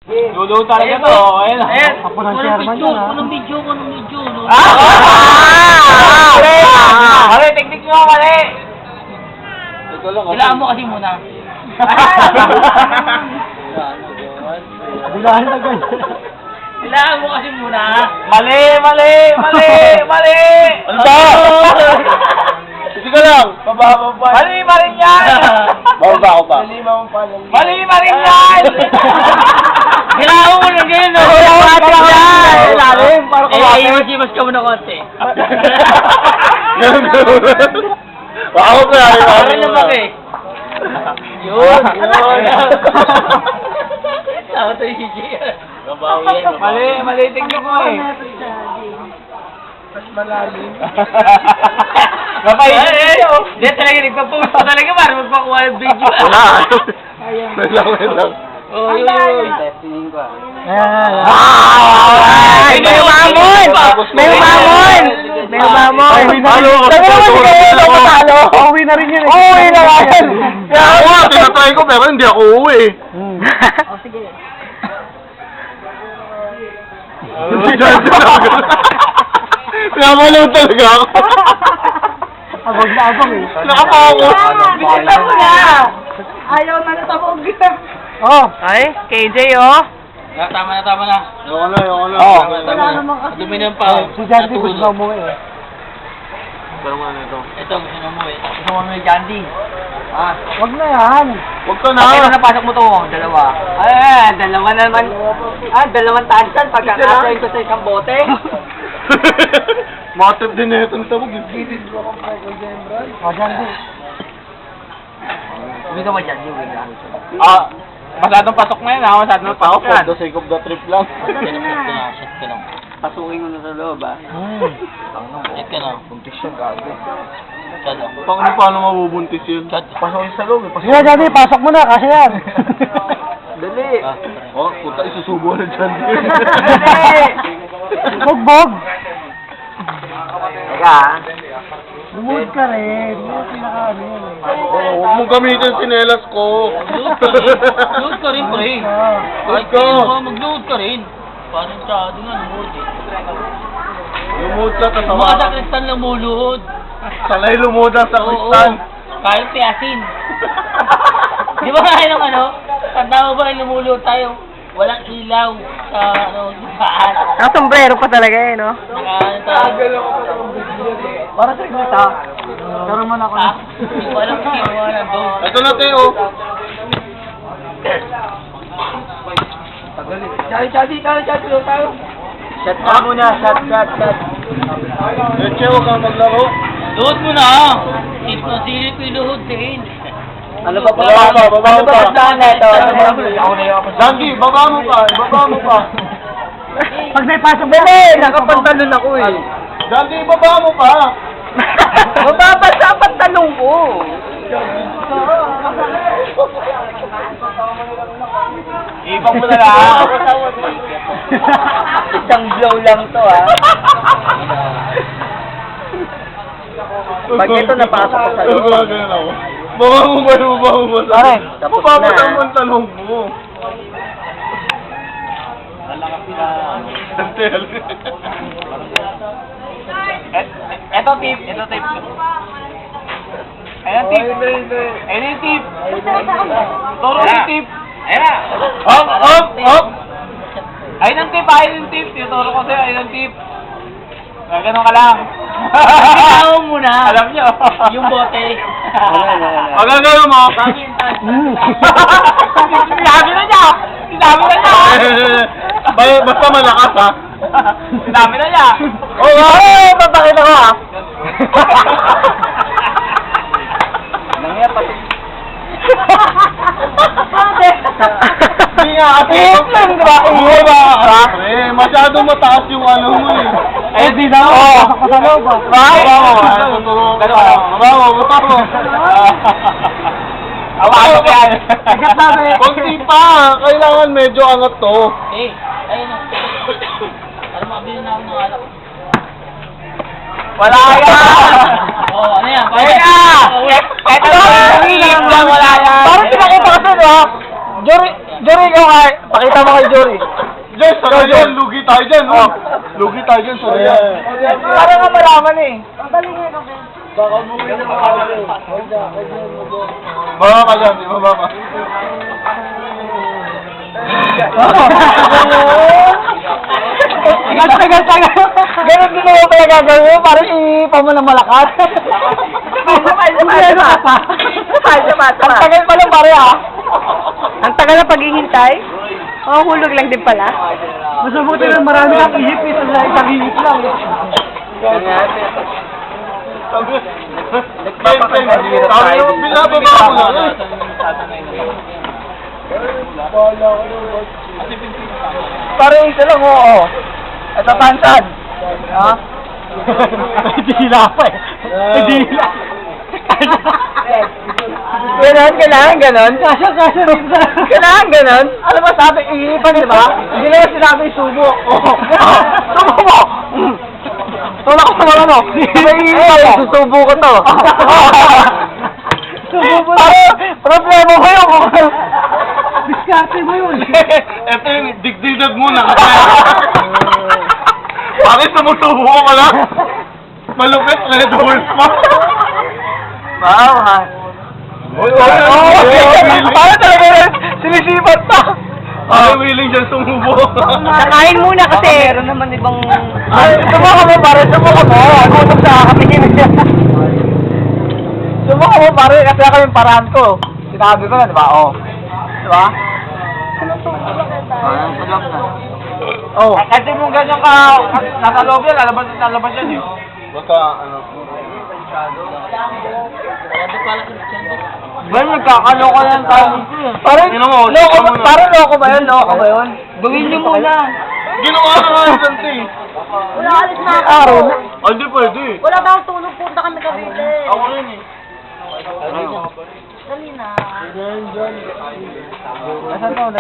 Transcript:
Lulu talaga to. Ayan. Ayan. Ako ng chairman yun, ha? Anong video. Mali, teknik mo, mali. Kailangan mo kasi muna. Bilahan na ganyan. Kailangan mo kasi muna. Mali. Ano ba? Sige ka lang. Mali yan. Bababa ako ba? Mali yan. Kailangan mo na ganyan, no? Ilalim, para kumapit. Iwas-iwas ka muna konti. Ganun. Ako ba? Para lumaki eh. Yun. Tama to yung CJ. Mali, teknik mo eh. Hindi talaga, nagpa-post pa talaga para magpakuha ng video. Wala. Wait lang. Oh, yun. Testingin ko, May umamon! Uuwi na rin yun eh. Uuwi na rin! Kaya ako, tinatry ko pero hindi ako uuwi. Sige. Pinapalaw talaga ako. Abog na abog eh. Nakapokus. Bilisan mo na! Ayaw na natabog. Oh. Ay, KJ oh. Tama na. Ayoko na. Oh. Tama na. Dumi na pa. Si Jandy gusto na umuwi eh. Pero nga na ito. Ito, gusto na mo eh. Gusto mo may Jandy. Wag na yan. Huwag ka na. Ano napasok mo to? Dalawa. Dalawa naman. Dalawang tansan pagkakasayin ko sa isang bote. Matip din na itong tabog. Oh, Jandy. Uwi ka ba Jandy? Uwi ka. Masyadong pasok na yun ha. Masyadong Ako, pasok for yan. the sake of the trip lang. Shit ka lang. Pasukin mo na sa loob ha. Shit ka lang. Buntis siya gago. Shut up. Paano mabubuntis yun? Pasukin sa loob eh. Sige na, Jandy. Pasok mo na. Kasi yan. Dali. Oh, puta, isusubo na dyan. Bugbog. Teka ha. Lumuhod ka rin. Hindi pinakaano yun eh. Oo, huwag mong gamitin sinelas ko. Load ka rin, pre. Load ka. Mag-load ka rin. Parang sa atin nga, lumuhod eh. Lumuhod ka, Mga sa tatawa. kristal lumuluhod. Sanay lumuhod ang sa kristal. Kahit piasin. Di ba kaya ng ano? Tanda mo ba yung lumuluhod tayo? Walang ilaw sa ano, dipaan. Sombrero pa talaga eh, no? Tayo. Para sa ignita. Pero man ako Ha? Hindi ko alam kung sino nga nandun. Ito na, Teo. Shot ka muna. Shot. Leche, huwag kang maglaro. Luhod mo na! Tip na silip yung luhod din. Ano ba Baba ka. Dandy, baba mo ka. Pag may pasok mo. Nakapantalon ako eh. Dandy, baba mo pa. Mababasa ang pantalong ko. Ibang mo na lang. Isang blow lang to ha. Pag ito napasok ko sa loob. Ganyan ako. Baba mo ba? Pare, tapos Baba mo na. ang pantalong mo. Ito tip. Ayan tip. Ayan yung tip. Turo yung tip. Ayan na. Hop! Ayun ang tip. Tinuturo ko sa'yo. Ayun ang tip. Ganun ka lang. Ikaw muna! Alam nyo. Yung bote. Ang gagawin mo. Sinabi na niya. Basta malakas ha. Sinabi na niya. papakita ko ah. Nangyaya pati. Hindi nga kasi. Masyado mataas yung ano mo eh. Eh, di na ako. Pasok ko sa loob ah. Baba mo. Awaan ko yan. Kunti pa. Kailangan medyo angat to. Eh, ayun na. Para makabili na ako ng alak. Wala yan! Oh, ano yan? Wala yan! Kahit ano lang, wala yan! Parang pinakita ko sa'yo ah. Jory, ikaw nga. Pakita mo kay Jory. Diyos, sa ganyan, lugi tayo dyan, oh. Lugi tayo dyan, sa ganyan. Para nga malaman eh. Baba ka dyan, baba ka. Tagal. Ganun din ako pala gagawin mo, parang iipa mo ng malakas. Ang tagal pa lang pare ah. Ang tagal na paghihintay? Oh, hulog lang din pala. Mas mabuti na marami kang ihip eh, sa isang ihip lang. Binababa ko lang. Parang isa lang oo. Ito tansad. Ha? Dila pa eh. Dila. Ganon, kailangan ganon. Kasya rin sa... Kailangan ganon. Alam mo sabi, iipan di ba? Hindi naman sinabi subo. Subo mo! Tulak ko naman ano. May iipan, susubo ko to. Subo mo lang. Problema ko yun. Diskarte mo yun. Ito yung digdidag mo na. Bakit sumusubo ko ka lang? Malupit, Red Wolf pa. Wow, ha? Paano talaga yun? Sinisipat pa. Ay, willing dyan sumubo. Nakain muna kasi. Meron naman ibang... Subukan mo pare, subukan mo. Gutom sa kami niya. Subukan mo pare, kasi ako yung paraan ko. Sinabi ko na, di ba? Oh. Di ba? Oh. Kasi mong ganyan ka, nasa loob yan, lalabas yan eh. Baka, ano. Ba, nagkakaloka yan tayo nito eh. Parang, Tingnan mo, loko, tingnan mo na. parang loko ba yun? Loko ba yun? Gawin niyo muna. Ginawa ka nga yung ganti. Wala alis na Araw na. Ay, di pwede. Wala daw tulog. Punta kami Cavite. Ako rin eh. Dali na. Asan to?